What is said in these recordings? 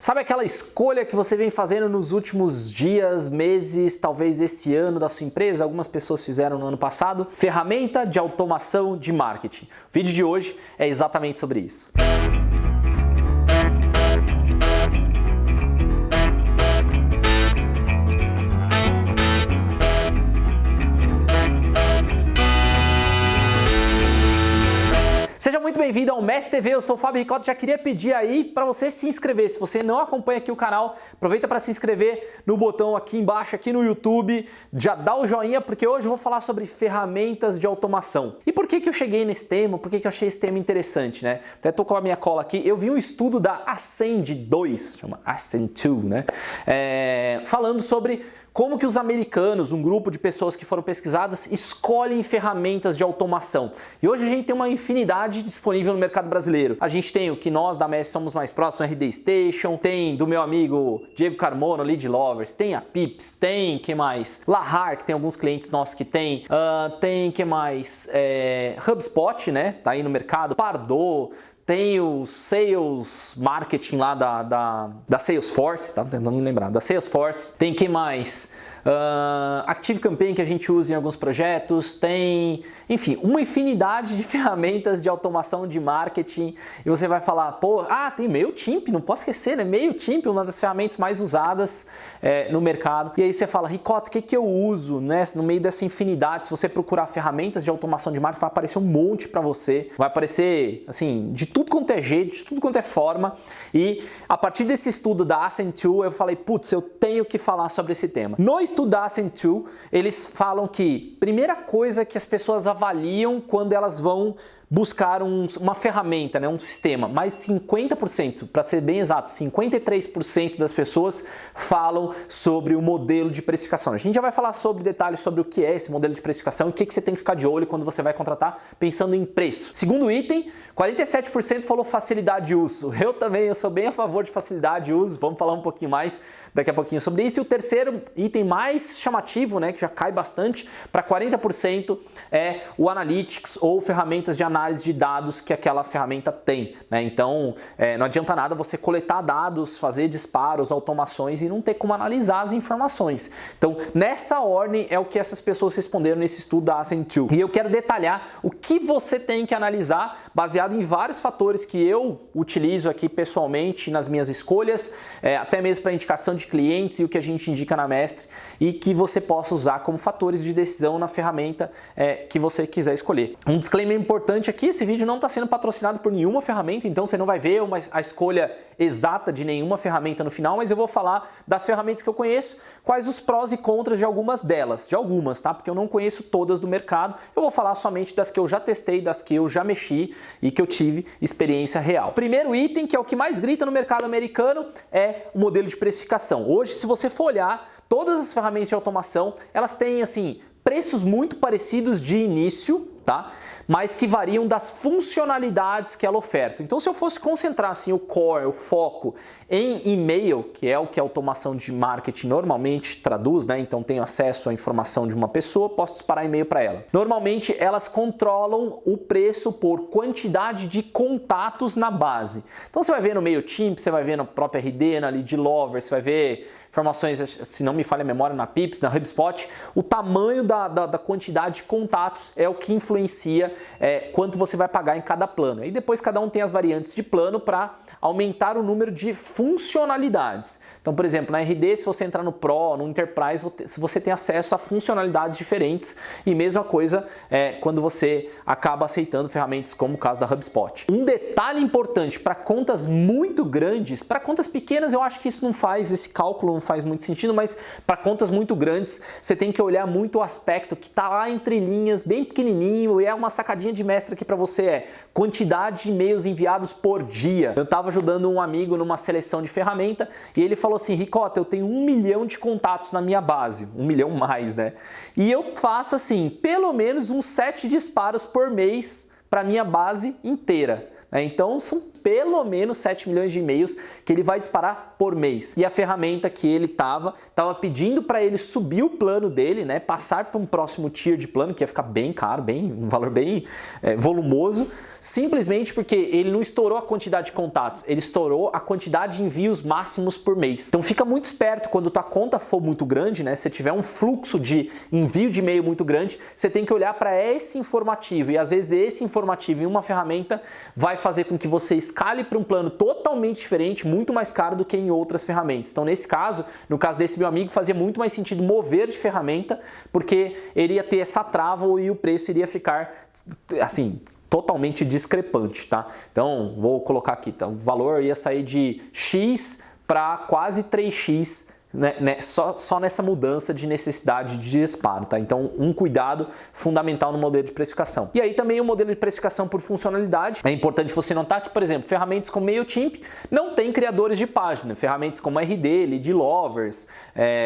Sabe aquela escolha que você vem fazendo nos últimos dias, meses, talvez esse ano da sua empresa? Algumas pessoas fizeram no ano passado. Ferramenta de automação de marketing. O vídeo de hoje é exatamente sobre isso. Seja muito bem-vindo ao Mestre TV, eu sou o Fábio Ricotta. Já queria pedir aí para você se inscrever. Se você não acompanha aqui o canal, aproveita para se inscrever no botão aqui embaixo, aqui no YouTube. Já dá o joinha, porque hoje eu vou falar sobre ferramentas de automação. E por que eu cheguei nesse tema? Por que eu achei esse tema interessante, né? Até tô com a minha cola aqui. Eu vi um estudo da Ascend 2, chama Ascend 2, né? Falando sobre como que os americanos, um grupo de pessoas que foram pesquisadas, escolhem ferramentas de automação. E hoje a gente tem uma infinidade disponível no mercado brasileiro. A gente tem o que nós da Mestre somos mais próximos, o RD Station, tem do meu amigo Diego Carmona, Lead Lovers, tem a Pips, tem, que mais? Lahar, que tem alguns clientes nossos que tem, que mais? HubSpot, né? Tá aí no mercado, Pardot, tem o Sales Marketing lá da Salesforce, tá tentando me lembrar, da Salesforce. Tem que mais? Active Campaign que a gente usa em alguns projetos, tem, enfim, uma infinidade de ferramentas de automação de marketing. E você vai falar, pô, tem MailChimp, não posso esquecer, né? MailChimp, uma das ferramentas mais usadas no mercado. E aí você fala, Ricotta, o que eu uso, né? No meio dessa infinidade, se você procurar ferramentas de automação de marketing, vai aparecer um monte para você. Vai aparecer, assim, de tudo quanto é jeito, de tudo quanto é forma. E a partir desse estudo da Ascend2, eu falei, putz, eu tenho que falar sobre esse tema. No estudo da Ascend2, eles falam que primeira coisa que as pessoas avaliam quando elas vão buscar uma ferramenta, né, um sistema, mas 50%, para ser bem exato, 53% das pessoas falam sobre o modelo de precificação. A gente já vai falar sobre detalhes sobre o que é esse modelo de precificação e o que você tem que ficar de olho quando você vai contratar pensando em preço. Segundo item, 47% falou facilidade de uso. Eu sou bem a favor de facilidade de uso, vamos falar um pouquinho mais daqui a pouquinho sobre isso. E o terceiro item mais chamativo, né, que já cai bastante, para 40% é o Analytics ou ferramentas de análise de dados que aquela ferramenta tem, né? Então, não adianta nada você coletar dados, fazer disparos, automações e não ter como analisar as informações. Então, nessa ordem é o que essas pessoas responderam nesse estudo da Ascend2. E eu quero detalhar o que você tem que analisar baseado em vários fatores que eu utilizo aqui pessoalmente nas minhas escolhas, até mesmo para indicação de clientes e o que a gente indica na Mestre, e que você possa usar como fatores de decisão na ferramenta que você quiser escolher. Um disclaimer importante aqui, esse vídeo não está sendo patrocinado por nenhuma ferramenta, então você não vai ver a escolha exata de nenhuma ferramenta no final, mas eu vou falar das ferramentas que eu conheço, quais os prós e contras de algumas delas, tá? Porque eu não conheço todas do mercado, eu vou falar somente das que eu já testei, das que eu já mexi e que eu tive experiência real. Primeiro item, que é o que mais grita no mercado americano, é o modelo de precificação. Hoje, se você for olhar, todas as ferramentas de automação, elas têm, assim, preços muito parecidos de início, tá? Mas que variam das funcionalidades que ela oferta. Então, se eu fosse concentrar assim, o core, o foco em e-mail, que é o que a automação de marketing normalmente traduz, né? Então, tenho acesso à informação de uma pessoa, posso disparar e-mail para ela. Normalmente, elas controlam o preço por quantidade de contatos na base. Então, você vai ver no MailChimp, você vai ver no próprio RD, na Lead Lovers, você vai ver informações, se não me falha a memória, na Pips, na HubSpot, o tamanho da quantidade de contatos é o que influencia quanto você vai pagar em cada plano. E depois cada um tem as variantes de plano para aumentar o número de funcionalidades. Então, por exemplo, na RD, se você entrar no Pro, no Enterprise, você tem acesso a funcionalidades diferentes, e mesma coisa quando você acaba aceitando ferramentas como o caso da HubSpot. Um detalhe importante para contas muito grandes, para contas pequenas eu acho que isso não faz, esse cálculo não faz muito sentido, mas para contas muito grandes você tem que olhar muito o aspecto que está lá entre linhas, bem pequenininho, e é uma sacadinha de mestre aqui para você, quantidade de e-mails enviados por dia. Eu estava ajudando um amigo numa seleção de ferramenta e ele falou assim, Ricotta, eu tenho 1 milhão de contatos na minha base, 1 milhão mais, né? E eu faço assim, pelo menos uns 7 disparos por mês para minha base inteira. Então são pelo menos 7 milhões de e-mails que ele vai disparar por mês. E a ferramenta que ele estava pedindo para ele subir o plano dele, né, passar para um próximo tier de plano, que ia ficar bem caro, um valor bem volumoso, simplesmente porque ele não estourou a quantidade de contatos, ele estourou a quantidade de envios máximos por mês. Então fica muito esperto quando tua conta for muito grande, né? Se tiver um fluxo de envio de e-mail muito grande, você tem que olhar para esse informativo, e às vezes esse informativo em uma ferramenta vai fazer com que você escale para um plano totalmente diferente, muito mais caro do que em outras ferramentas. Então nesse caso, no caso desse meu amigo, fazia muito mais sentido mover de ferramenta, porque ele ia ter essa trava e o preço iria ficar assim, totalmente discrepante, tá? Então, vou colocar aqui, tá? O valor ia sair de X para quase 3X, né? Só nessa mudança de necessidade de disparo, tá? Então, um cuidado fundamental no modelo de precificação. E aí também o modelo de precificação por funcionalidade. É importante você notar que, por exemplo, ferramentas como MailChimp não tem criadores de página. Ferramentas como RD, Leadlovers,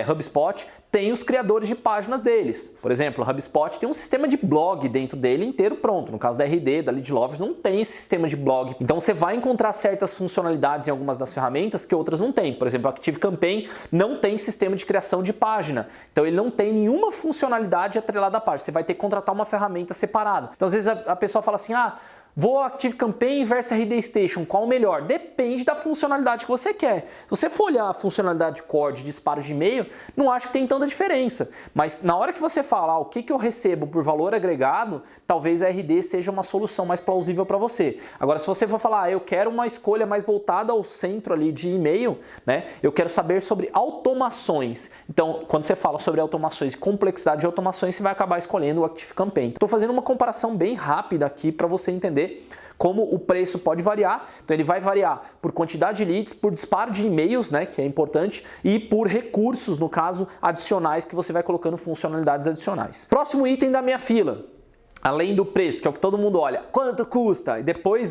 HubSpot tem os criadores de páginas deles. Por exemplo, o HubSpot tem um sistema de blog dentro dele inteiro pronto. No caso da RD, da Leadlovers, não tem esse sistema de blog. Então você vai encontrar certas funcionalidades em algumas das ferramentas que outras não têm. Por exemplo, o ActiveCampaign não tem sistema de criação de página. Então ele não tem nenhuma funcionalidade atrelada à página. Você vai ter que contratar uma ferramenta separada. Então às vezes a pessoa fala assim, vou ActiveCampaign versus RD Station, qual o melhor? Depende da funcionalidade que você quer. Se você for olhar a funcionalidade core de disparo de e-mail, não acho que tem tanta diferença. Mas na hora que você fala o que eu recebo por valor agregado, talvez a RD seja uma solução mais plausível para você. Agora, se você for falar, eu quero uma escolha mais voltada ao centro ali de e-mail, né? Eu quero saber sobre automações. Então, quando você fala sobre automações e complexidade de automações, você vai acabar escolhendo o ActiveCampaign. Estou fazendo uma comparação bem rápida aqui para você entender como o preço pode variar. Então ele vai variar por quantidade de leads, por disparo de e-mails, né, que é importante, e por recursos, no caso, adicionais que você vai colocando funcionalidades adicionais. Próximo item da minha fila. Além do preço, que é o que todo mundo olha, quanto custa? E depois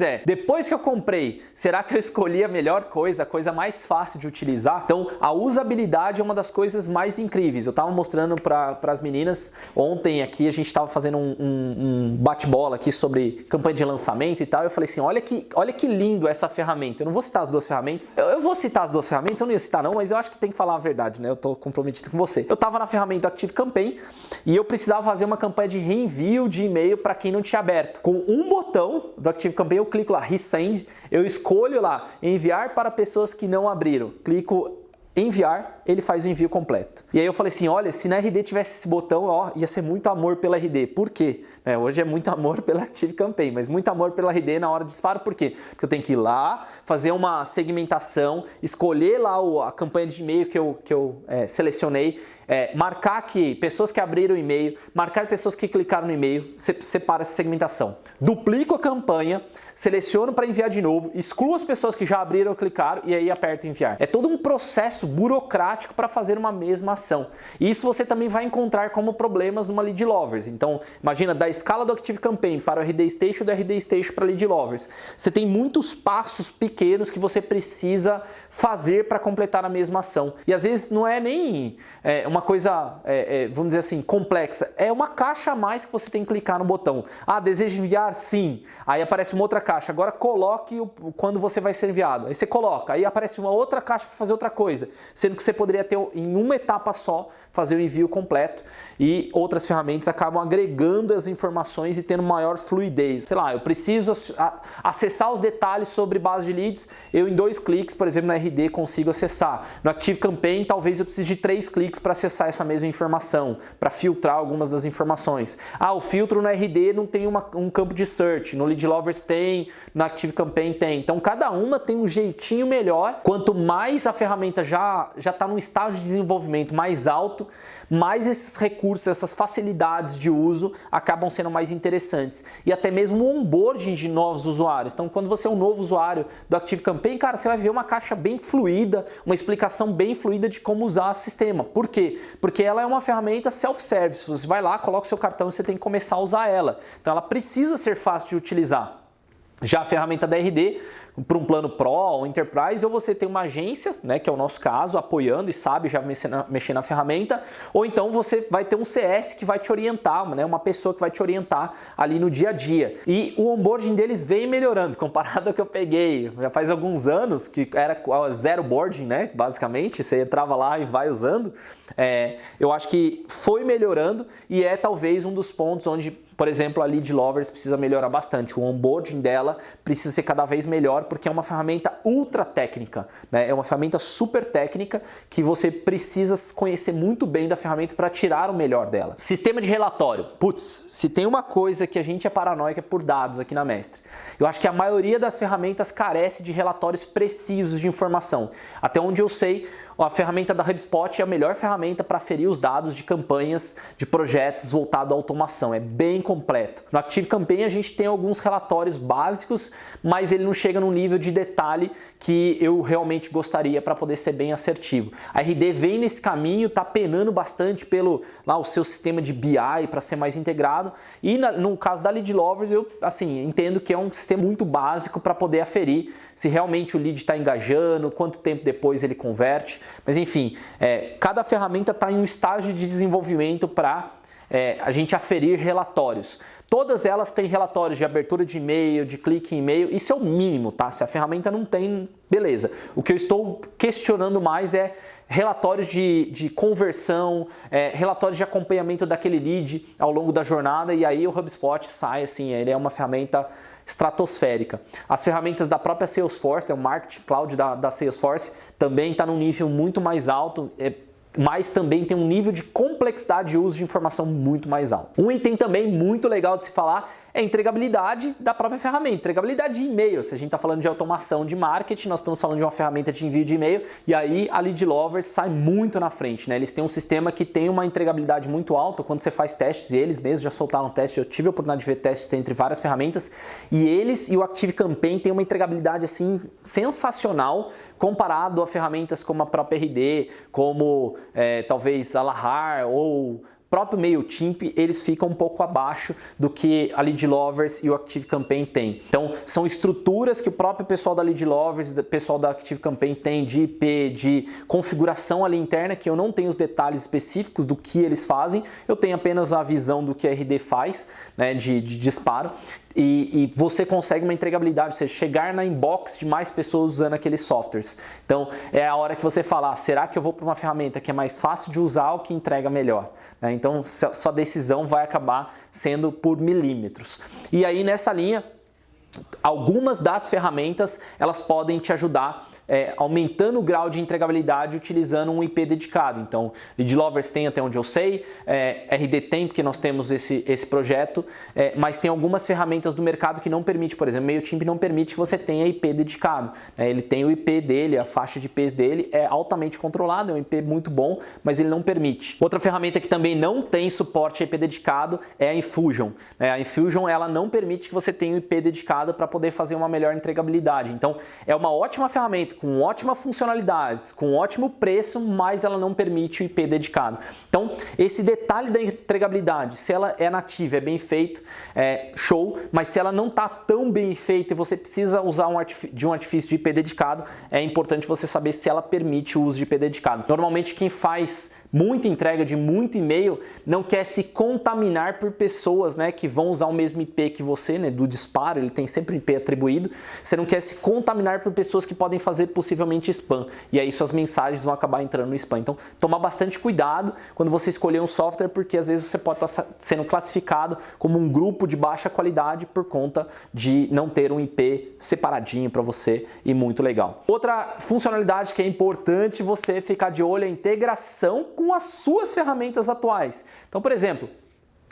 que eu comprei, será que eu escolhi a melhor coisa, a coisa mais fácil de utilizar? Então, a usabilidade é uma das coisas mais incríveis. Eu estava mostrando para as meninas, ontem aqui a gente estava fazendo um bate-bola aqui sobre campanha de lançamento e tal, eu falei assim, olha que lindo essa ferramenta. Eu não vou citar as duas ferramentas, eu vou citar as duas ferramentas, eu não ia citar não, mas eu acho que tem que falar a verdade, né? Eu estou comprometido com você. Eu estava na ferramenta ActiveCampaign e eu precisava fazer uma campanha de reenvio de e-mail para quem não tinha aberto. Com um botão do ActiveCampaign, eu clico lá, Resend, eu escolho lá, enviar para pessoas que não abriram. Clico enviar, ele faz o envio completo. E aí eu falei assim, olha, se na RD tivesse esse botão, ia ser muito amor pela RD. Por quê? Hoje é muito amor pela ActiveCampaign, mas muito amor pela RD na hora de disparo. Por quê? Porque eu tenho que ir lá, fazer uma segmentação, escolher lá a campanha de e-mail que eu selecionei, marcar aqui pessoas que abriram o e-mail, marcar pessoas que clicaram no e-mail, separa essa segmentação. Duplico a campanha, seleciono para enviar de novo, excluo as pessoas que já abriram ou clicaram e aí aperto enviar. É todo um processo burocrático para fazer uma mesma ação. E isso você também vai encontrar como problemas numa Leadlovers. Então, imagina, da escala do ActiveCampaign para o RD Station, do RD Station para Leadlovers. Você tem muitos passos pequenos que você precisa fazer para completar a mesma ação. E às vezes não é nem uma coisa, vamos dizer assim, complexa. É uma caixa a mais que você tem que clicar no botão. Deseja enviar? Sim. Aí aparece uma outra caixa. Agora coloque quando você vai ser enviado. Aí você coloca. Aí aparece uma outra caixa para fazer outra coisa. Sendo que você poderia ter em uma etapa só fazer o envio completo, e outras ferramentas acabam agregando as informações e tendo maior fluidez. Sei lá, eu preciso acessar os detalhes sobre base de leads, eu em 2 cliques, por exemplo, na RD consigo acessar. No ActiveCampaign, talvez eu precise de 3 cliques para acessar essa mesma informação, para filtrar algumas das informações. O filtro na RD não tem um campo de search, no Leadlovers tem, no ActiveCampaign tem. Então cada uma tem um jeitinho melhor. Quanto mais a ferramenta já está num estágio de desenvolvimento mais alto, mais esses recursos, essas facilidades de uso acabam sendo mais interessantes. E até mesmo o onboarding de novos usuários. Então, quando você é um novo usuário do ActiveCampaign, cara, você vai ver uma caixa bem fluida, uma explicação bem fluida de como usar o sistema. Por quê? Porque ela é uma ferramenta self-service. Você vai lá, coloca o seu cartão e você tem que começar a usar ela. Então, ela precisa ser fácil de utilizar. Já a ferramenta da RD, para um plano Pro ou Enterprise, ou você tem uma agência, né, que é o nosso caso, apoiando e sabe já mexer na ferramenta, ou então você vai ter um CS que vai te orientar, né, uma pessoa que vai te orientar ali no dia a dia. E o onboarding deles vem melhorando, comparado ao que eu peguei já faz alguns anos, que era zero boarding, né, basicamente, você entrava lá e vai usando. Eu acho que foi melhorando e é talvez um dos pontos onde, por exemplo, a Lead Lovers precisa melhorar bastante. O onboarding dela precisa ser cada vez melhor porque é uma ferramenta ultra técnica, né? É uma ferramenta super técnica que você precisa conhecer muito bem da ferramenta para tirar o melhor dela. Sistema de relatório. Putz, se tem uma coisa que a gente é paranoica é por dados aqui na Mestre. Eu acho que a maioria das ferramentas carece de relatórios precisos de informação. Até onde eu sei, a ferramenta da HubSpot é a melhor ferramenta para aferir os dados de campanhas, de projetos voltados à automação. É bem completo. No ActiveCampaign a gente tem alguns relatórios básicos, mas ele não chega num nível de detalhe que eu realmente gostaria para poder ser bem assertivo. A RD vem nesse caminho, está penando bastante pelo o seu sistema de BI para ser mais integrado. E no caso da Lead Lovers, eu entendo que é um sistema muito básico para poder aferir se realmente o lead está engajando, quanto tempo depois ele converte. Mas enfim, cada ferramenta está em um estágio de desenvolvimento para a gente aferir relatórios. Todas elas têm relatórios de abertura de e-mail, de clique em e-mail, isso é o mínimo, tá? Se a ferramenta não tem, beleza. O que eu estou questionando mais é relatórios de conversão, relatórios de acompanhamento daquele lead ao longo da jornada, e aí o HubSpot sai assim, ele é uma ferramenta estratosférica. As ferramentas da própria Salesforce, o Marketing Cloud da Salesforce, também está num nível muito mais alto, mas também tem um nível de complexidade de uso de informação muito mais alto. Um item também muito legal de se falar é a entregabilidade da própria ferramenta, entregabilidade de e-mail. Se a gente está falando de automação de marketing, nós estamos falando de uma ferramenta de envio de e-mail, e aí a Lead Lovers sai muito na frente, né? Eles têm um sistema que tem uma entregabilidade muito alta. Quando você faz testes, e eles mesmos já soltaram testes, eu tive a oportunidade de ver testes entre várias ferramentas, e eles e o ActiveCampaign têm uma entregabilidade assim sensacional comparado a ferramentas como a própria RD, como talvez a Lahar ou próprio MailChimp, eles ficam um pouco abaixo do que a Lead Lovers e o ActiveCampaign tem. Então, são estruturas que o próprio pessoal da Lead Lovers e o pessoal da ActiveCampaign tem de IP, de configuração ali interna, que eu não tenho os detalhes específicos do que eles fazem, eu tenho apenas a visão do que a RD faz, né, de disparo. E você consegue uma entregabilidade, você chegar na inbox de mais pessoas usando aqueles softwares. Então, é a hora que você fala, será que eu vou para uma ferramenta que é mais fácil de usar ou que entrega melhor? Então, sua decisão vai acabar sendo por milímetros. E aí, nessa linha, algumas das ferramentas, elas podem te ajudar aumentando o grau de entregabilidade utilizando um IP dedicado. Então, Lead Lovers tem, até onde eu sei, RD tem, porque nós temos esse projeto, mas tem algumas ferramentas do mercado que não permite, por exemplo, MailChimp não permite que você tenha IP dedicado. Ele tem o IP dele, a faixa de IPs dele é altamente controlada, é um IP muito bom, mas ele não permite. Outra ferramenta que também não tem suporte a IP dedicado é a Infusion. A Infusion, ela não permite que você tenha um IP dedicado para poder fazer uma melhor entregabilidade. Então, é uma ótima ferramenta, com ótimas funcionalidades, com ótimo preço, mas ela não permite o IP dedicado. Então, esse detalhe da entregabilidade, se ela é nativa, é bem feito, show, mas se ela não está tão bem feita e você precisa usar de um artifício de IP dedicado, é importante você saber se ela permite o uso de IP dedicado. Normalmente, quem faz muita entrega de muito e-mail não quer se contaminar por pessoas, né, que vão usar o mesmo IP que você, né, do disparo, ele tem sempre IP atribuído. Você não quer se contaminar por pessoas que podem fazer possivelmente spam, e aí suas mensagens vão acabar entrando no spam. Então, tomar bastante cuidado quando você escolher um software, porque às vezes você pode estar sendo classificado como um grupo de baixa qualidade por conta de não ter um IP separadinho para você e muito legal. Outra funcionalidade que é importante você ficar de olho é a integração com as suas ferramentas atuais. Então, por exemplo,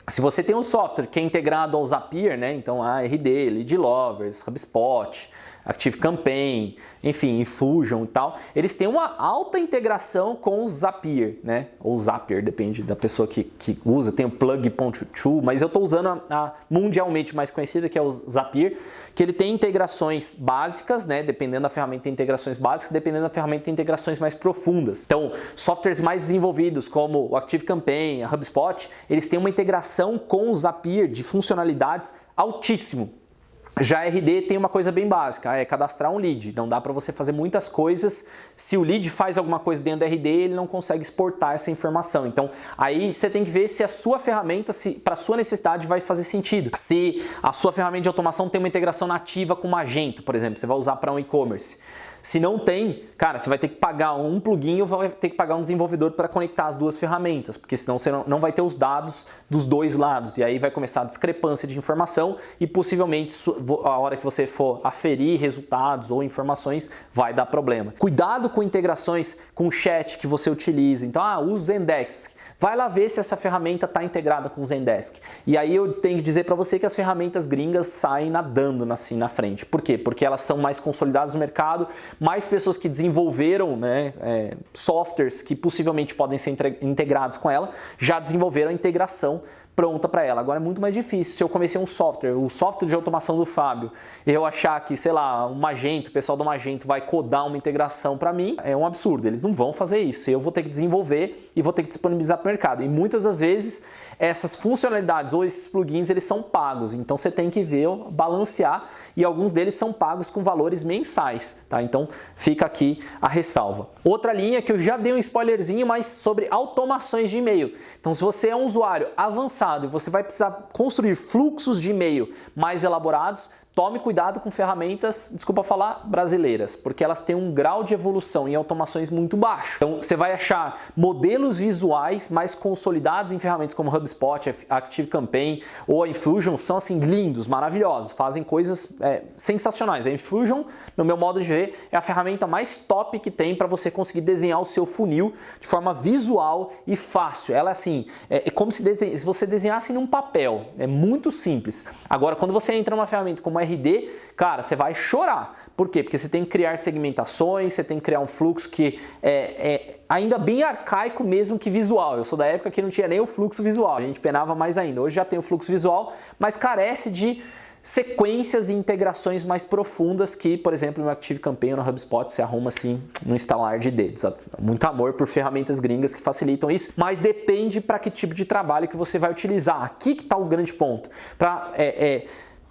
se você tem um software que é integrado ao Zapier, né? Então a RD, Lead Lovers, HubSpot, ActiveCampaign, enfim, Infusion e tal, eles têm uma alta integração com o Zapier, né? Ou Zapier, depende da pessoa que usa, tem o Plug.to, mas eu estou usando a mundialmente mais conhecida, que é o Zapier, que ele tem integrações básicas, né? Dependendo da ferramenta tem integrações básicas, dependendo da ferramenta tem integrações mais profundas. Então, softwares mais desenvolvidos como o ActiveCampaign, a HubSpot, eles têm uma integração com o Zapier de funcionalidades altíssimo. Já a RD tem uma coisa bem básica, é cadastrar um lead. Não dá para você fazer muitas coisas. Se o lead faz alguma coisa dentro da RD, ele não consegue exportar essa informação. Então, aí você tem que ver se a sua ferramenta, se para a sua necessidade vai fazer sentido. Se a sua ferramenta de automação tem uma integração nativa com Magento, por exemplo, você vai usar para um e-commerce. Se não tem, cara, você vai ter que pagar um plugin ou vai ter que pagar um desenvolvedor para conectar as duas ferramentas, porque senão você não vai ter os dados dos dois lados e aí vai começar a discrepância de informação e possivelmente a hora que você for aferir resultados ou informações vai dar problema. Cuidado com integrações com o chat que você utiliza. Então, usa o Zendesk. Vai lá ver se essa ferramenta está integrada com o Zendesk. E aí eu tenho que dizer para você que as ferramentas gringas saem nadando assim na frente. Por quê? Porque elas são mais consolidadas no mercado, mais pessoas que desenvolveram softwares que possivelmente podem ser integrados com ela, já desenvolveram a integração pronta para ela. Agora é muito mais difícil. Se eu comecei um software, o software de automação do Fábio, e eu achar que, sei lá, o Magento, o pessoal do Magento vai codar uma integração para mim, é um absurdo. Eles não vão fazer isso. Eu vou ter que desenvolver e vou ter que disponibilizar para o mercado. E muitas das vezes essas funcionalidades ou esses plugins, eles são pagos. Então você tem que ver, balancear, e alguns deles são pagos com valores mensais, tá? Então fica aqui a ressalva. Outra linha que eu já dei um spoilerzinho, mas sobre automações de e-mail. Então se você é um usuário avançado e você vai precisar construir fluxos de e-mail mais elaborados, tome cuidado com ferramentas, desculpa falar, brasileiras, porque elas têm um grau de evolução em automações muito baixo. Então você vai achar modelos visuais mais consolidados em ferramentas como HubSpot, ActiveCampaign ou a Infusion, são assim lindos, maravilhosos, fazem coisas sensacionais. A Infusion, no meu modo de ver, é a ferramenta mais top que tem para você conseguir desenhar o seu funil de forma visual e fácil. Ela assim, é como se você desenhasse num papel, é muito simples. Agora, quando você entra numa ferramenta como RD, cara, você vai chorar. Por quê? Porque você tem que criar segmentações, você tem que criar um fluxo que é ainda bem arcaico mesmo que visual. Eu sou da época que não tinha nem o fluxo visual, a gente penava mais ainda. Hoje já tem o fluxo visual, mas carece de sequências e integrações mais profundas que, por exemplo, no ActiveCampaign ou no HubSpot você arruma assim no instalar de dedos. Muito amor por ferramentas gringas que facilitam isso, mas depende para que tipo de trabalho que você vai utilizar. Aqui que está o grande ponto. Para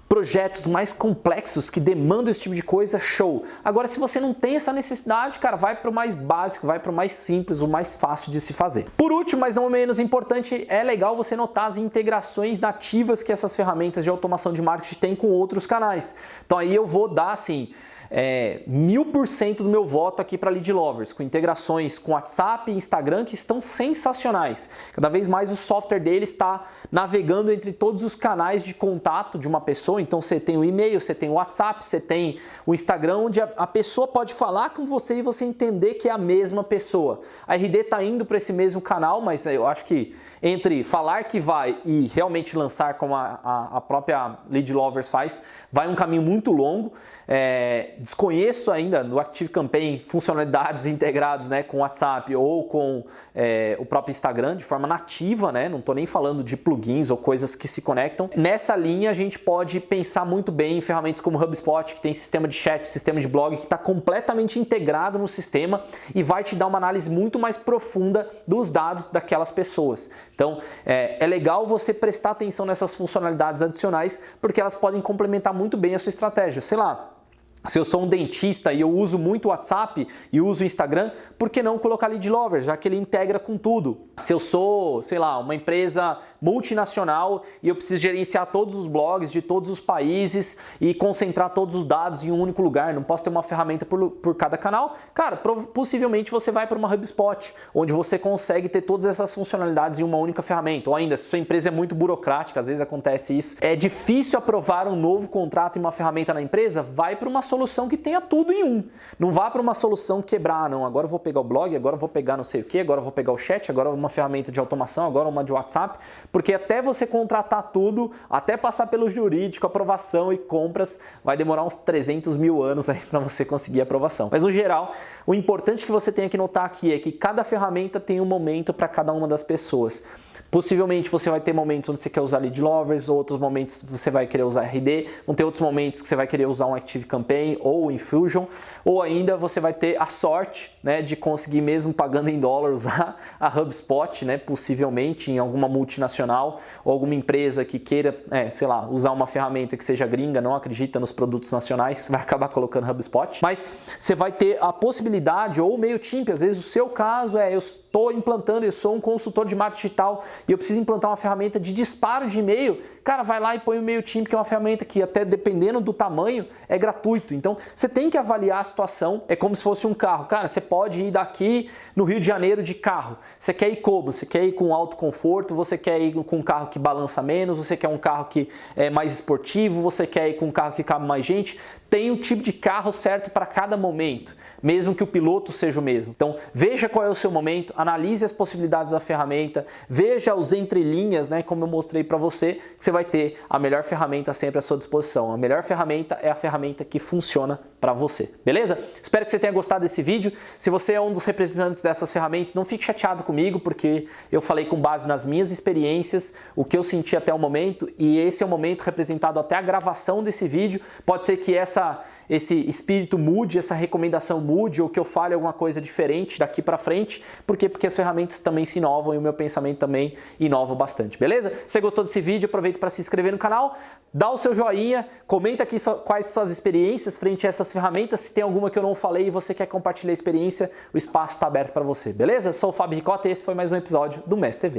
projetos mais complexos que demandam esse tipo de coisa, show. Agora, se você não tem essa necessidade, cara, vai para o mais básico, vai para o mais simples, o mais fácil de se fazer. Por último, mas não menos importante, é legal você notar as integrações nativas que essas ferramentas de automação de marketing têm com outros canais. Então aí eu vou dar assim 1000% do meu voto aqui para Lead Lovers, com integrações com WhatsApp e Instagram que estão sensacionais. Cada vez mais o software dele está navegando entre todos os canais de contato de uma pessoa. Então você tem o e-mail, você tem o WhatsApp, você tem o Instagram, onde a pessoa pode falar com você e você entender que é a mesma pessoa. A RD está indo para esse mesmo canal, mas eu acho que entre falar que vai e realmente lançar como a própria Lead Lovers faz, vai um caminho muito longo. Desconheço ainda no ActiveCampaign funcionalidades integradas, né, com o WhatsApp ou com o próprio Instagram de forma nativa, né? Não estou nem falando de plugins ou coisas que se conectam. Nessa linha a gente pode pensar muito bem em ferramentas como o HubSpot, que tem sistema de chat, sistema de blog, que está completamente integrado no sistema e vai te dar uma análise muito mais profunda dos dados daquelas pessoas. Então é legal você prestar atenção nessas funcionalidades adicionais, porque elas podem complementar muito bem a sua estratégia. Sei lá, se eu sou um dentista e eu uso muito o WhatsApp e uso o Instagram, por que não colocar Lead Lover, já que ele integra com tudo? Se eu sou, sei lá, uma empresa multinacional e eu preciso gerenciar todos os blogs de todos os países e concentrar todos os dados em um único lugar, não posso ter uma ferramenta por cada canal, cara, possivelmente você vai para uma HubSpot, onde você consegue ter todas essas funcionalidades em uma única ferramenta. Ou ainda, se sua empresa é muito burocrática, às vezes acontece isso, é difícil aprovar um novo contrato em uma ferramenta na empresa, vai para uma solução que tenha tudo em um. Não vá para uma solução quebrar, não. Agora eu vou pegar o blog, agora eu vou pegar não sei o que, agora eu vou pegar o chat, agora uma ferramenta de automação, agora uma de WhatsApp, porque até você contratar tudo, até passar pelo jurídico, aprovação e compras, vai demorar uns 300 mil anos aí para você conseguir a aprovação. Mas no geral, o importante que você tem que notar aqui é que cada ferramenta tem um momento para cada uma das pessoas. Possivelmente você vai ter momentos onde você quer usar Lead Lovers, outros momentos você vai querer usar RD, vão ter outros momentos que você vai querer usar um Active Campaign ou Infusion, ou ainda você vai ter a sorte, né, de conseguir mesmo pagando em dólar usar a HubSpot, né, possivelmente em alguma multinacional ou alguma empresa que queira, sei lá, usar uma ferramenta que seja gringa, não acredita nos produtos nacionais, vai acabar colocando HubSpot, mas você vai ter a possibilidade, ou o MailChimp, às vezes o seu caso eu estou implantando, eu sou um consultor de marketing digital e eu preciso implantar uma ferramenta de disparo de e-mail, cara, vai lá e põe o MailChimp, que é uma ferramenta que até dependendo do tamanho é gratuito. Então você tem que avaliar a situação, é como se fosse um carro. Cara, você pode ir daqui no Rio de Janeiro de carro. Você quer ir como? Você quer ir com alto conforto, você quer ir com um carro que balança menos, você quer um carro que é mais esportivo, você quer ir com um carro que cabe mais gente. Tem o tipo de carro certo para cada momento, mesmo que o piloto seja o mesmo. Então veja qual é o seu momento, analise as possibilidades da ferramenta, veja os entrelinhas, né, como eu mostrei para você, que você vai ter a melhor ferramenta sempre à sua disposição. A melhor ferramenta é a ferramenta que funciona para você, beleza? Espero que você tenha gostado desse vídeo. Se você é um dos representantes dessas ferramentas, não fique chateado comigo, porque eu falei com base nas minhas experiências, o que eu senti até o momento, e esse é o momento representado até a gravação desse vídeo. Pode ser que esse espírito mude, essa recomendação mude, ou que eu fale alguma coisa diferente daqui para frente. Por quê? Porque as ferramentas também se inovam e o meu pensamento também inova bastante, beleza? Se você gostou desse vídeo, aproveita para se inscrever no canal, dá o seu joinha, comenta aqui quais suas experiências frente a essas ferramentas. Se tem alguma que eu não falei e você quer compartilhar a experiência, o espaço está aberto para você, beleza? Eu sou o Fábio Ricota e esse foi mais um episódio do Mestre TV.